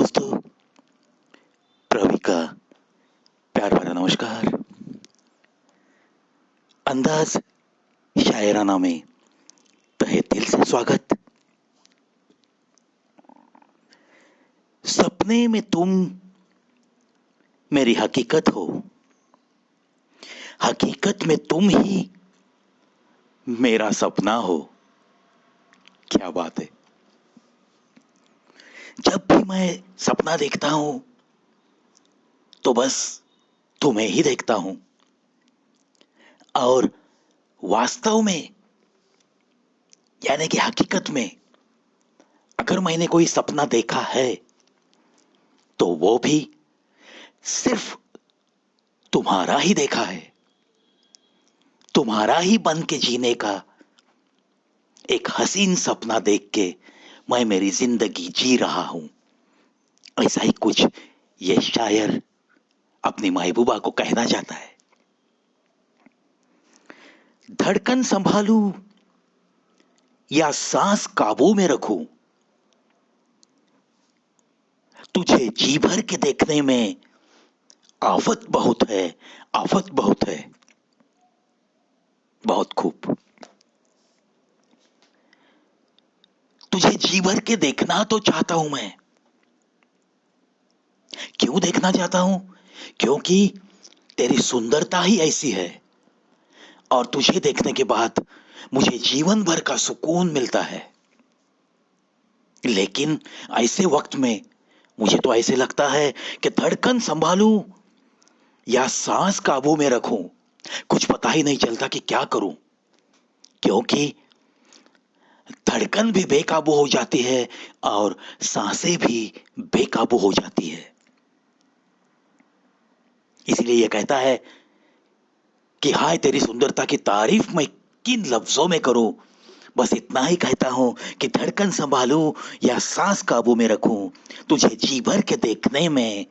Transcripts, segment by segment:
दोस्तों, प्रवी का प्यार भरा नमस्कार। अंदाज शायराना में तहे दिल से स्वागत। सपने में तुम मेरी हकीकत हो, हकीकत में तुम ही मेरा सपना हो। क्या बात है। जब भी मैं सपना देखता हूं तो बस तुम्हें ही देखता हूं। और वास्तव में यानी कि हकीकत में अगर मैंने कोई सपना देखा है तो वो भी सिर्फ तुम्हारा ही देखा है। तुम्हारा ही बन के जीने का एक हसीन सपना देख के मैं मेरी जिंदगी जी रहा हूं। ऐसा ही कुछ ये शायर अपनी महबूबा को कहना चाहता है। धड़कन संभालूं या सांस काबू में रखूं, तुझे जी भर के देखने में आफत बहुत है, आफत बहुत है। बहुत खूब। तुझे जी भर के देखना तो चाहता हूं मैं। क्यों देखना चाहता हूं? क्योंकि तेरी सुंदरता ही ऐसी है और तुझे देखने के बाद मुझे जीवन भर का सुकून मिलता है। लेकिन ऐसे वक्त में मुझे तो ऐसे लगता है कि धड़कन संभालूं या सांस काबू में रखूं, कुछ पता ही नहीं चलता कि क्या करूं। क्योंकि धड़कन भी बेकाबू हो जाती है और सांसें भी बेकाबू हो जाती है। इसलिए यह कहता है कि हाय तेरी सुंदरता की तारीफ मैं किन लफ्जों में करूं। बस इतना ही कहता हूं कि धड़कन संभालूं या सांस काबू में रखूं, तुझे जी भर के देखने में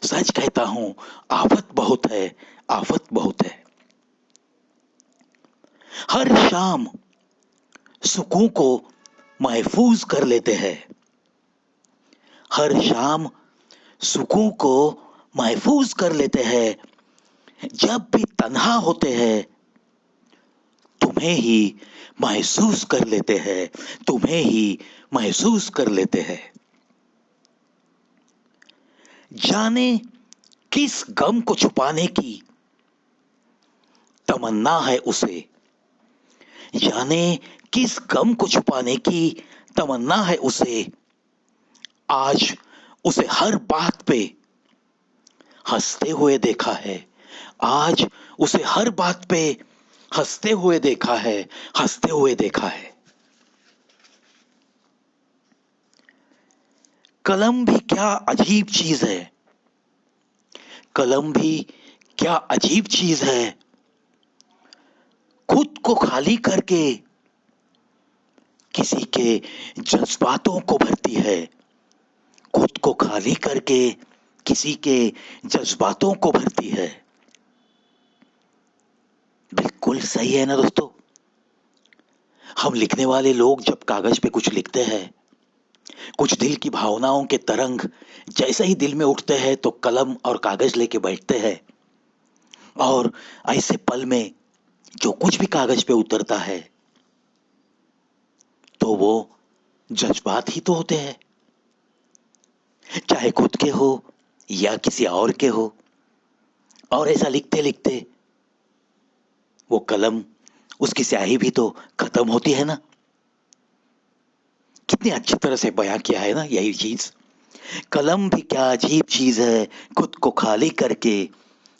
सच कहता हूं आफत बहुत है, आफत बहुत है। हर शाम सुकून को महफूज कर लेते हैं। हर शाम सुकून को महफूज कर लेते हैं। जब भी तन्हा होते हैं तुम्हें ही महसूस कर लेते हैं, तुम्हें ही महसूस कर लेते हैं। जाने किस गम को छुपाने की तमन्ना है उसे, जाने किस गम को छुपाने की तमन्ना है उसे। आज उसे हर बात पे हंसते हुए देखा है, आज उसे हर बात पे हंसते हुए देखा है, हंसते हुए देखा है। कलम भी क्या अजीब चीज है, कलम भी क्या अजीब चीज है। खुद को खाली करके किसी के जज्बातों को भरती है, खुद को खाली करके किसी के जज्बातों को भरती है। बिल्कुल सही है ना दोस्तों। हम लिखने वाले लोग जब कागज पे कुछ लिखते हैं, कुछ दिल की भावनाओं के तरंग जैसे ही दिल में उठते हैं तो कलम और कागज लेके बैठते हैं और ऐसे पल में जो कुछ भी कागज पे उतरता है तो वो जज्बात ही तो होते हैं, चाहे खुद के हो या किसी और के हो। और ऐसा लिखते लिखते वो कलम, उसकी स्याही भी तो खत्म होती है ना। कितनी अच्छी तरह से बयां किया है ना यही चीज। कलम भी क्या अजीब चीज है, खुद को खाली करके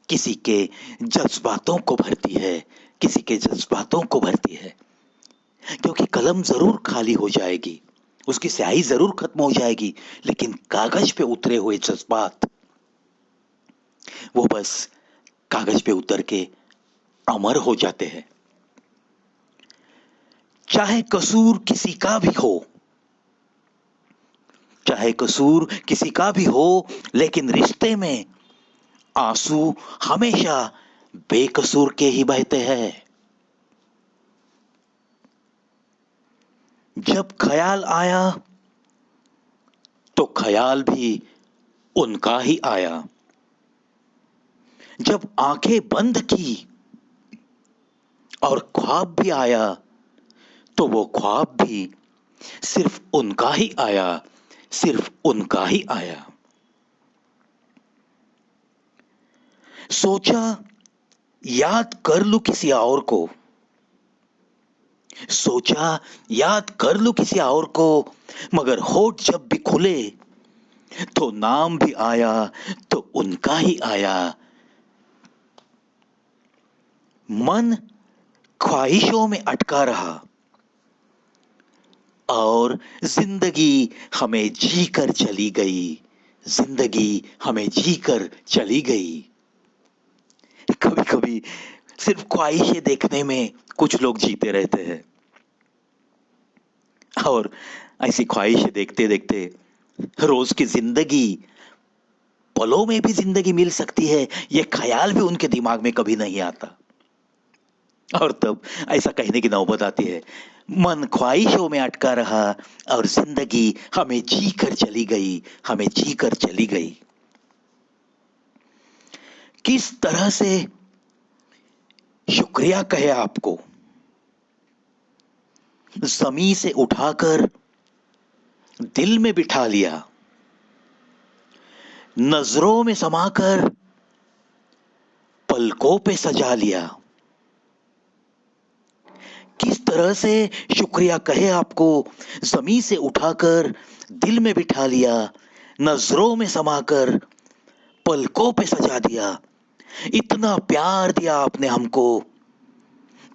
किसी के जज्बातों को भरती है, किसी के जज्बातों को भरती है। क्योंकि कलम जरूर खाली हो जाएगी, उसकी स्याही जरूर खत्म हो जाएगी, लेकिन कागज पे उतरे हुए जज्बात वो बस कागज पे उतर के अमर हो जाते हैं। चाहे कसूर किसी का भी हो, चाहे कसूर किसी का भी हो, लेकिन रिश्ते में आंसू हमेशा बेकसूर के ही बहते हैं। जब ख्याल आया तो ख्याल भी उनका ही आया। जब आंखें बंद की और ख्वाब भी आया, तो वो ख्वाब भी सिर्फ उनका ही आया, सिर्फ उनका ही आया। सोचा याद कर लूं किसी और को, सोचा याद कर लूं किसी और को, मगर होठ जब भी खुले तो नाम भी आया, तो उनका ही आया। मन ख्वाहिशों में अटका रहा और जिंदगी हमें जी कर चली गई, जिंदगी हमें जी कर चली गई। कभी कभी सिर्फ ख्वाहिशें देखने में कुछ लोग जीते रहते हैं, और ऐसी ख्वाहिशें देखते देखते रोज की जिंदगी, पलों में भी जिंदगी मिल सकती है, यह ख्याल भी उनके दिमाग में कभी नहीं आता। और तब ऐसा कहने की नौबत आती है, मन ख्वाहिशों में अटका रहा और जिंदगी हमें जी कर चली गई, हमें जी कर चली गई। किस तरह से शुक्रिया कहे आपको, जमीन से उठाकर दिल में बिठा लिया, नजरों में समाकर पलकों पे सजा लिया। किस तरह से शुक्रिया कहे आपको, जमीन से उठाकर दिल में बिठा लिया, नजरों में समाकर पलकों पे सजा दिया। इतना प्यार दिया आपने हमको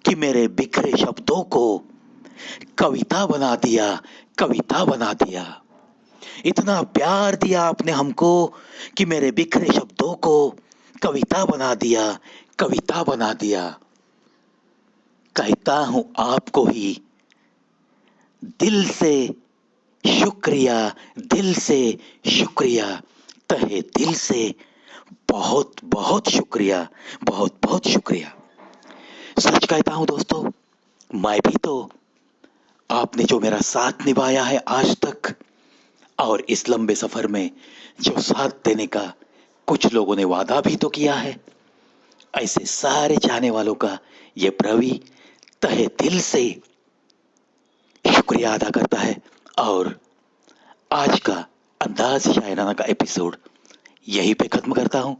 कि मेरे बिखरे शब्दों को कविता बना दिया, कविता बना दिया। इतना प्यार दिया आपने हमको कि मेरे बिखरे शब्दों को कविता बना दिया, कविता बना दिया। कहता हूं आपको ही दिल से शुक्रिया, दिल से शुक्रिया, तहे दिल से बहुत बहुत शुक्रिया, बहुत बहुत शुक्रिया। सच कहता हूं दोस्तों, मैं भी तो, आपने जो मेरा साथ निभाया है आज तक, और इस लंबे सफर में जो साथ देने का कुछ लोगों ने वादा भी तो किया है, ऐसे सारे चाहने वालों का ये प्रवी तहे दिल से शुक्रिया अदा करता है। और आज का अंदाज शायराना का एपिसोड यहीं पे खत्म करता हूं।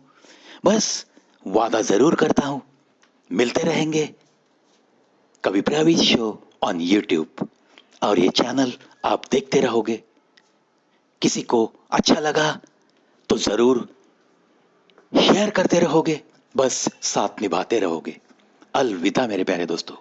बस वादा जरूर करता हूं, मिलते रहेंगे कवि प्रवीज शो ऑन यूट्यूब, और ये चैनल आप देखते रहोगे। किसी को अच्छा लगा तो जरूर शेयर करते रहोगे, बस साथ निभाते रहोगे। अलविदा मेरे प्यारे दोस्तों।